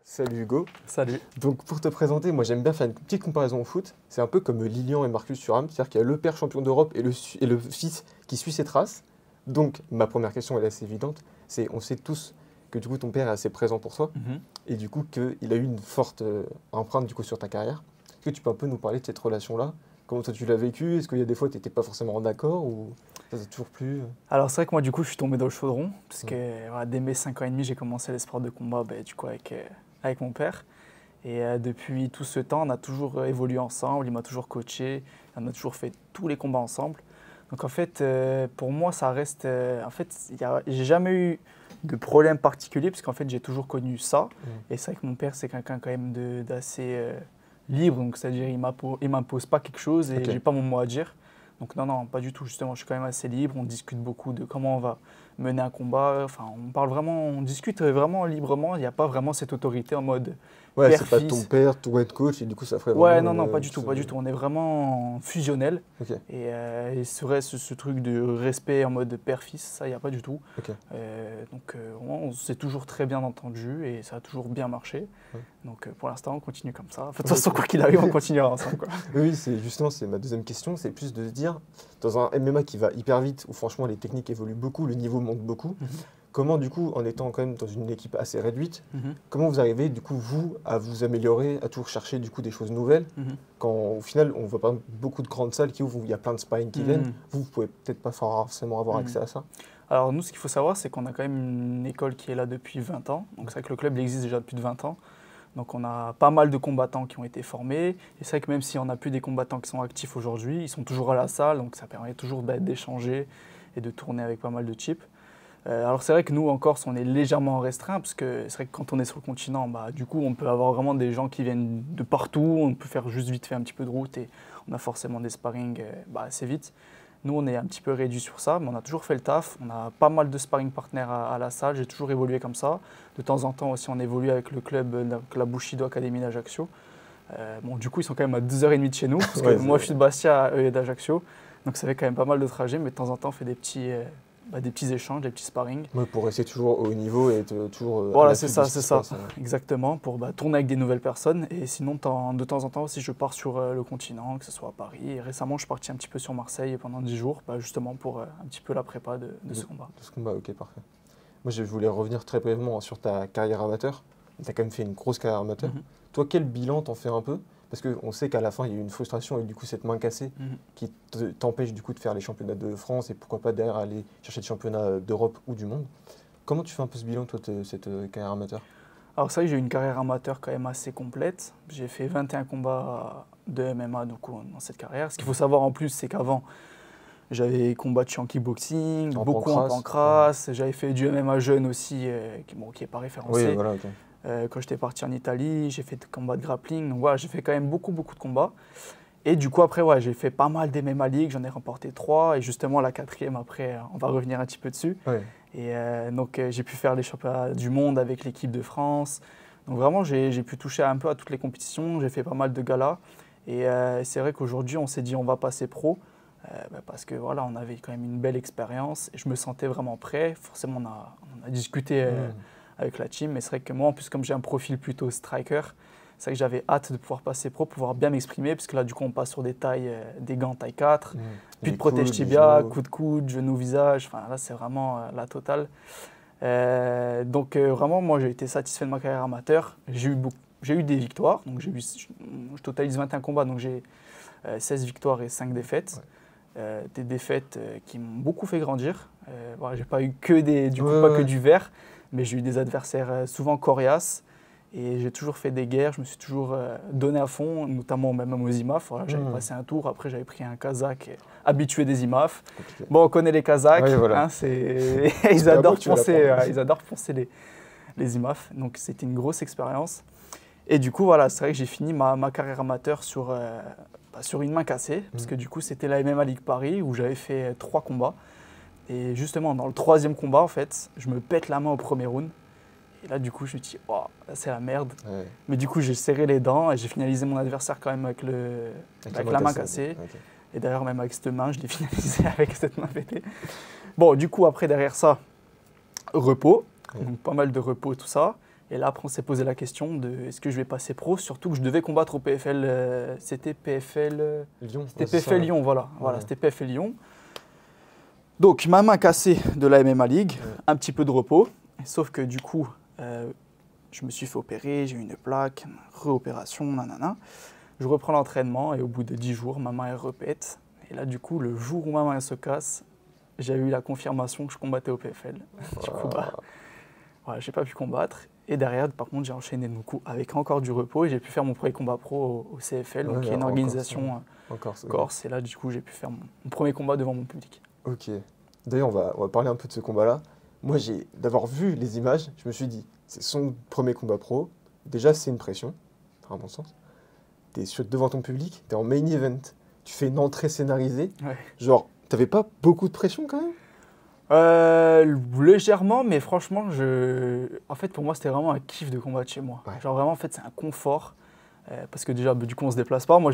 Salut Hugo. Salut. Donc pour te présenter, moi j'aime bien faire une petite comparaison au foot. C'est un peu comme Lilian et Marcus Thuram, c'est-à-dire qu'il y a le père champion d'Europe et le fils qui suit ses traces. Donc ma première question elle est assez évidente, c'est on sait tous que du coup ton père est assez présent pour toi et du coup qu'il a eu une forte empreinte du coup sur ta carrière. Est-ce que tu peux un peu nous parler de cette relation-là? Comment toi tu l'as vécu? Est-ce qu'il y a des fois tu n'étais pas forcément d'accord ou ça t'a toujours plu? Alors c'est vrai que moi du coup je suis tombé dans le chaudron parce que voilà, dès mes 5 ans et demi j'ai commencé les sports de combat du coup avec mon père. Et depuis tout ce temps on a toujours évolué ensemble, il m'a toujours coaché, on a toujours fait tous les combats ensemble. Donc en fait pour moi ça reste, en fait j'ai jamais eu de problème particulier parce qu'en fait j'ai toujours connu ça. Et c'est vrai que mon père c'est quelqu'un quand même d'assez libre, donc c'est-à-dire il m'impose pas quelque chose et j'ai pas mon mot à dire. Donc non, pas du tout, justement, je suis quand même assez libre, on discute beaucoup de comment on va mener un combat, enfin on discute vraiment librement, il n'y a pas vraiment cette autorité en mode Ouais, c'est pas ton père-fils. père, ton head coach et du coup ça ferait Ouais, vraiment non, pas du tout, on est vraiment fusionnel. Ok. Et ce truc de respect en mode père-fils, ça, il n'y a pas du tout. Ok. On s'est toujours très bien entendu et ça a toujours bien marché. Ouais. Donc pour l'instant, on continue comme ça. De toute façon, quoi qu'il arrive, on continuera ensemble, quoi. Oui, c'est justement c'est ma deuxième question, c'est plus de se dire, dans un MMA qui va hyper vite, où franchement les techniques évoluent beaucoup, le niveau monte beaucoup, comment du coup, en étant quand même dans une équipe assez réduite, comment vous arrivez du coup vous à vous améliorer, à toujours chercher du coup des choses nouvelles, quand au final on voit pas beaucoup de grandes salles qui ouvrent où il y a plein de sparring qui viennent, vous pouvez peut-être pas forcément avoir accès à ça. Alors nous, ce qu'il faut savoir, c'est qu'on a quand même une école qui est là depuis 20 ans. Donc c'est vrai que le club il existe déjà depuis 20 ans. Donc on a pas mal de combattants qui ont été formés. Et c'est vrai que même si on n'a plus des combattants qui sont actifs aujourd'hui, ils sont toujours à la salle. Donc ça permet toujours d'échanger et de tourner avec pas mal de types. Alors c'est vrai que nous, en Corse, on est légèrement restreint parce que c'est vrai que quand on est sur le continent, du coup, on peut avoir vraiment des gens qui viennent de partout. On peut faire juste vite fait un petit peu de route et on a forcément des sparring assez vite. Nous, on est un petit peu réduit sur ça, mais on a toujours fait le taf. On a pas mal de sparring partners à la salle. J'ai toujours évolué comme ça. De temps en temps aussi, on évolue avec le club, la Bushido Academy d'Ajaccio. Du coup, ils sont quand même à 2h30 de chez nous, parce que moi, je suis de Bastia, eux, d'Ajaccio. Donc, ça fait quand même pas mal de trajets, mais de temps en temps, on fait des petits échanges, des petits sparring. Ouais, pour rester toujours au haut niveau et être toujours. Voilà, c'est ça, exactement, pour tourner avec des nouvelles personnes. Et sinon, de temps en temps aussi, je pars sur le continent, que ce soit à Paris. Et récemment, je suis parti un petit peu sur Marseille pendant 10 jours, justement pour un petit peu la prépa de ce combat. De ce combat, ok, parfait. Moi, je voulais revenir très brièvement sur ta carrière amateur. Tu as quand même fait une grosse carrière amateur. Toi, quel bilan t'en fais un peu? Parce qu'on sait qu'à la fin, il y a eu une frustration et du coup, cette main cassée qui t'empêche du coup de faire les championnats de France et pourquoi pas derrière aller chercher des championnats d'Europe ou du monde. Comment tu fais un peu ce bilan, toi, de cette carrière amateur? Alors, c'est vrai que j'ai eu une carrière amateur quand même assez complète. J'ai fait 21 combats de MMA dans cette carrière. Ce qu'il faut savoir en plus, c'est qu'avant, j'avais combattu en kickboxing, beaucoup en pancrace. J'avais fait du MMA jeune aussi, qui n'est pas référencé. Oui, voilà, ok. Quand j'étais parti en Italie, j'ai fait des combats de grappling. Donc voilà, j'ai fait quand même beaucoup de combats. Et du coup, après, j'ai fait pas mal d'MMA League. J'en ai remporté 3. Et justement, la 4e, après, on va revenir un petit peu dessus. Ouais. Et donc, j'ai pu faire les championnats du monde avec l'équipe de France. Donc vraiment, j'ai pu toucher un peu à toutes les compétitions. J'ai fait pas mal de galas. Et c'est vrai qu'aujourd'hui, on s'est dit on va passer pro. Parce que voilà, on avait quand même une belle expérience. Et je me sentais vraiment prêt. Forcément, on a discuté avec la team. Mais c'est vrai que moi, en plus, comme j'ai un profil plutôt striker, c'est vrai que j'avais hâte de pouvoir passer pro, pouvoir bien m'exprimer, parce que là, du coup, on passe sur des gants taille 4, plus de protège tibia, coup de coude, genou, visage. Enfin, là, c'est vraiment la totale. Donc, vraiment, moi, j'ai été satisfait de ma carrière amateur. J'ai eu des victoires. Donc, je totalise 21 combats, donc j'ai 16 victoires et 5 défaites. Des défaites qui m'ont beaucoup fait grandir. J'ai pas eu que pas que du vert, mais j'ai eu des adversaires souvent coriaces. Et j'ai toujours fait des guerres, je me suis toujours donné à fond, notamment même aux IMAF. Voilà, j'avais passé un tour, après j'avais pris un Kazakh habitué des IMAF. Bon, on connaît les Kazakhs, ils adorent poncer les IMAF. Donc c'était une grosse expérience. Et du coup, voilà, c'est vrai que j'ai fini ma carrière amateur sur une main cassée, parce que du coup c'était la MMA League Paris où j'avais fait 3 combats. Et justement, dans le 3e combat, en fait, je me pète la main au premier round. Et là, du coup, je me dis, oh, là, c'est la merde. Ouais. Mais du coup, j'ai serré les dents et j'ai finalisé mon adversaire quand même avec la main cassée. Okay. Et d'ailleurs, même avec cette main, je l'ai finalisé avec cette main pétée. Bon, du coup, après, derrière ça, repos. Donc, pas mal de repos, tout ça. Et Et là, après, on s'est posé la question de est-ce que je vais passer pro, surtout que je devais combattre au PFL, c'était PFL, Lyon. c'était Ouais, c'est PFL ça. Lyon, voilà, Ouais. c'était PFL Lyon. Donc, ma main cassée de la MMA League, Ouais. un petit peu de repos, sauf que du coup, je me suis fait opérer, j'ai eu une plaque, réopération, nanana. Je reprends l'entraînement et au bout de 10 jours, ma main elle repète. Et là, du coup, le jour où ma main elle se casse, j'ai eu la confirmation que je combattais au PFL. Du coup, voilà, j'ai pas pu combattre. Et derrière, par contre, j'ai enchaîné du coup, avec encore du repos et j'ai pu faire mon premier combat pro au CFL, donc, qui est une en organisation Corse. Ok. corse. Et là, du coup, j'ai pu faire mon premier combat devant mon public. Ok. D'ailleurs, on va parler un peu de ce combat-là. Moi, d'avoir vu les images, je me suis dit, c'est son premier combat pro. Déjà, c'est une pression, à mon sens. Devant ton public, t'es en main event, tu fais une entrée scénarisée. Ouais. Genre, t'avais pas beaucoup de pression quand même? Légèrement, mais franchement, en fait, pour moi, c'était vraiment un kiff de combattre chez moi. Ouais. Genre vraiment, en fait, c'est un confort. Parce que déjà, du coup, on se déplace pas. Moi,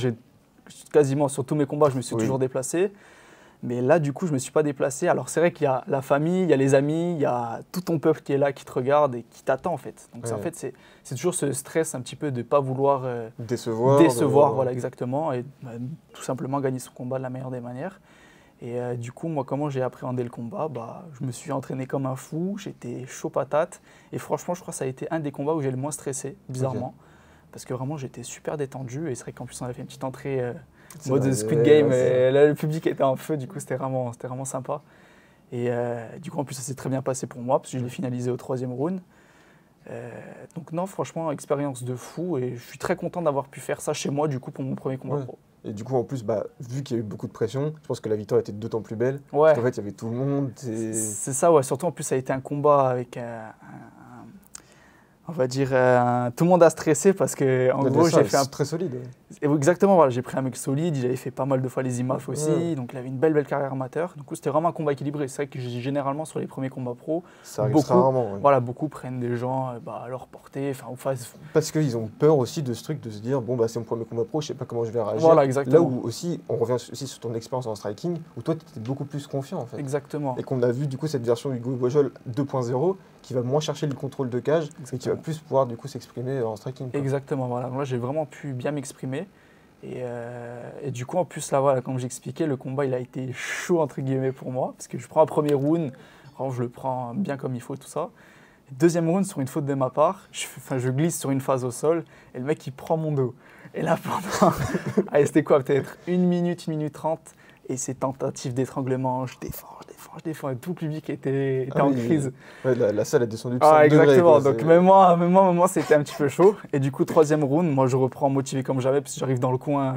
quasiment sur tous mes combats, je me suis toujours déplacé. Mais là, du coup, je me suis pas déplacé. Alors, c'est vrai qu'il y a la famille, il y a les amis, il y a tout ton peuple qui est là, qui te regarde et qui t'attend, en fait. Donc, en fait, c'est toujours ce stress un petit peu de ne pas vouloir décevoir. voilà, exactement. Et tout simplement gagner son combat de la meilleure des manières. Et du coup, moi, comment j'ai appréhendé le combat, je me suis entraîné comme un fou, j'étais chaud patate. Et franchement, je crois que ça a été un des combats où j'ai le moins stressé, bizarrement. Parce que vraiment, j'étais super détendu. Et c'est vrai qu'en plus, on avait fait une petite entrée mode Squid Game. Et là, le public était en feu, du coup, c'était vraiment sympa. Et du coup, en plus, ça s'est très bien passé pour moi, parce que je l'ai finalisé au 3e round. Donc non, franchement, expérience de fou. Et je suis très content d'avoir pu faire ça chez moi, du coup, pour mon premier combat pro. Et du coup, en plus, vu qu'il y a eu beaucoup de pression, je pense que la victoire était d'autant plus belle. Ouais. Parce qu'en fait, il y avait tout le monde. C'est ça, ouais. Surtout, en plus, ça a été un combat avec on va dire, tout le monde a stressé parce que, en gros, j'ai fait très solide. Exactement, voilà, j'ai pris un mec solide, il avait fait pas mal de fois les IMAF aussi, donc il avait une belle carrière amateur. Du coup, c'était vraiment un combat équilibré. C'est vrai que généralement, sur les premiers combats pro, ça arrive rarement. Voilà, beaucoup prennent des gens à leur portée. Parce qu'ils ont peur aussi de ce truc, de se dire, bon, c'est mon premier combat pro, je sais pas comment je vais réagir. Voilà, exactement. Là où aussi, on revient aussi sur ton expérience en striking, où toi, tu étais beaucoup plus confiant, en fait. Exactement. Et qu'on a vu, du coup, cette version du Hugo Boijol 2.0, qui va moins chercher le contrôle de cage, et qui va plus pouvoir, du coup, s'exprimer en striking. Exactement, voilà. Moi, j'ai vraiment pu bien m'exprimer. Et du coup, en plus, là, voilà, comme j'expliquais, le combat, il a été chaud, entre guillemets, pour moi, parce que je prends un premier round, vraiment, je le prends bien comme il faut, tout ça. Deuxième round, sur une faute de ma part, je glisse sur une phase au sol, et le mec, il prend mon dos. Et là, pendant... Allez, c'était quoi, peut-être 1 minute 30, et ces tentatives d'étranglement, je défends, et tout le public était en crise. Ouais, la salle est descendue de 5 degrés. Exactement, donc même moi, c'était un petit peu chaud. Et du coup, 3e round, moi, je reprends motivé comme jamais, parce que j'arrive dans le coin,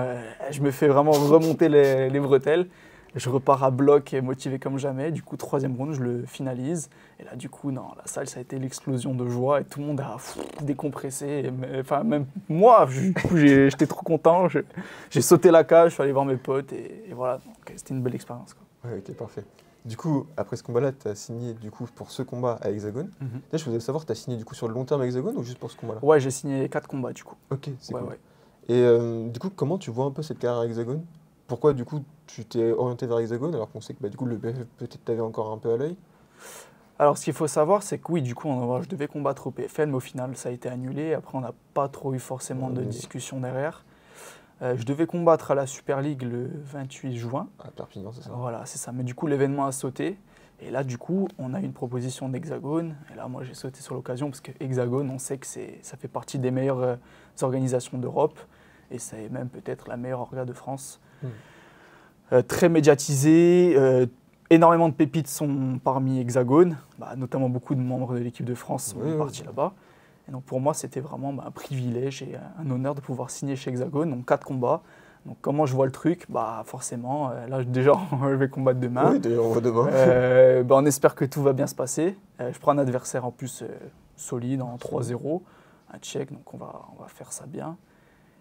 je me fais vraiment remonter les bretelles. Je repars à bloc et motivé comme jamais. Du coup, 3e round, je le finalise. Et là, du coup, la salle, ça a été l'explosion de joie et tout le monde a décompressé. Enfin, même moi, j'étais trop content. J'ai sauté la cage, je suis allé voir mes potes et voilà. Donc, c'était une belle expérience, quoi. Ouais, ok, parfait. Du coup, après ce combat-là, tu as signé du coup, pour ce combat à Hexagone. Là, je voulais savoir, tu as signé du coup sur le long terme à Hexagone ou juste pour ce combat-là? Ouais, j'ai signé 4 combats du coup. Ok, c'est cool. Ouais. Et du coup, comment tu vois un peu cette carrière à Hexagone? Pourquoi du coup tu t'es orienté vers Hexagone alors qu'on sait que du coup le BF peut-être t'avais encore un peu à l'œil? Alors ce qu'il faut savoir, c'est que oui, du coup, je devais combattre au PFL, mais au final, ça a été annulé. Après, on n'a pas trop eu forcément de discussion derrière. Je devais combattre à la Super League le 28 juin. À Perpignan, c'est ça? Voilà, c'est ça. Mais du coup, l'événement a sauté. Et là, du coup, on a eu une proposition d'Hexagone. Et là, moi, j'ai sauté sur l'occasion parce que Hexagone, on sait que ça fait partie des meilleures organisations d'Europe. Et c'est même peut-être la meilleure orga de France. Très médiatisée. Énormément de pépites sont parmi Hexagone. Notamment beaucoup de membres de l'équipe de France sont partis là-bas. Et donc pour moi, c'était vraiment un privilège et un honneur de pouvoir signer chez Hexagone. Donc 4 combats. Donc comment je vois le truc? Forcément, là déjà, je vais combattre demain. Oui, déjà, on voit demain. On espère que tout va bien se passer. Je prends un adversaire en plus solide, en 3-0, un Tchèque, donc on va faire ça bien.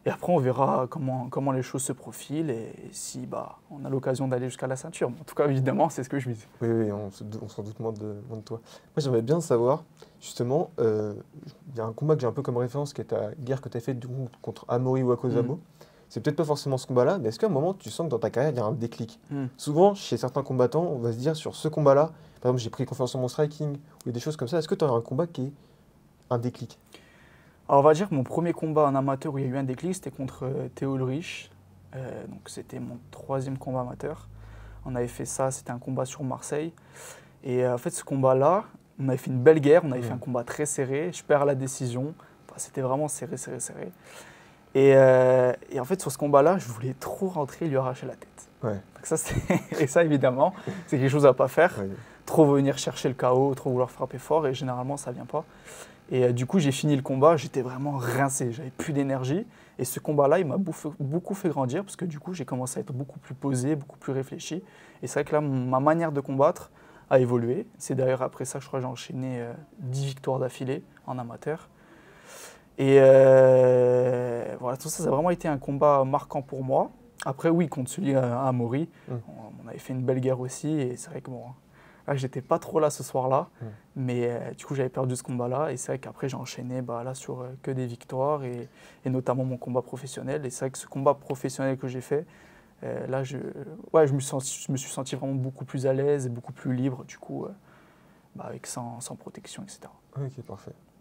Et après, on verra comment les choses se profilent et si on a l'occasion d'aller jusqu'à la ceinture. En tout cas, évidemment, c'est ce que je vise. Oui, on s'en doute moins de toi. Moi, j'aimerais bien savoir, justement, il y a un combat que j'ai un peu comme référence, qui est ta guerre que tu as faite contre Amaury Wakozabo. C'est peut-être pas forcément ce combat-là, mais est-ce qu'à un moment, tu sens que dans ta carrière, il y a un déclic? Souvent, chez certains combattants, on va se dire sur ce combat-là, par exemple, j'ai pris confiance en mon striking, ou des choses comme ça. Est-ce que tu as un combat qui un déclic? Alors, on va dire que mon premier combat en amateur où il y a eu un déclic, c'était contre Théo Ulrich. Donc c'était mon 3e combat amateur. On avait fait ça, c'était un combat sur Marseille. Et en fait, ce combat-là, on avait fait une belle guerre, on avait fait un combat très serré. Je perds la décision. Enfin, c'était vraiment serré, serré, serré. Et en fait, sur ce combat-là, je voulais trop rentrer et lui arracher la tête. Ouais. Donc ça, et ça, évidemment, c'est quelque chose à ne pas faire. Ouais. Trop venir chercher le KO, trop vouloir frapper fort, et généralement, ça ne vient pas. Et du coup, j'ai fini le combat, j'étais vraiment rincé, j'avais plus d'énergie. Et ce combat-là, il m'a beaucoup fait grandir, parce que du coup, j'ai commencé à être beaucoup plus posé, beaucoup plus réfléchi. Et c'est vrai que là, ma manière de combattre a évolué. C'est d'ailleurs après ça, je crois que j'ai enchaîné 10 victoires d'affilée en amateur. Et voilà, tout ça, ça a vraiment été un combat marquant pour moi. Après, oui, contre celui à Amaury, on avait fait une belle guerre aussi. Et c'est vrai que bon, là, j'étais pas trop là ce soir-là. Mais du coup, j'avais perdu ce combat-là. Et c'est vrai qu'après, j'ai enchaîné là, sur que des victoires et notamment mon combat professionnel. Et c'est vrai que ce combat professionnel que j'ai fait, là, je me suis senti vraiment beaucoup plus à l'aise et beaucoup plus libre, du coup, sans protection, etc. Ok, parfait.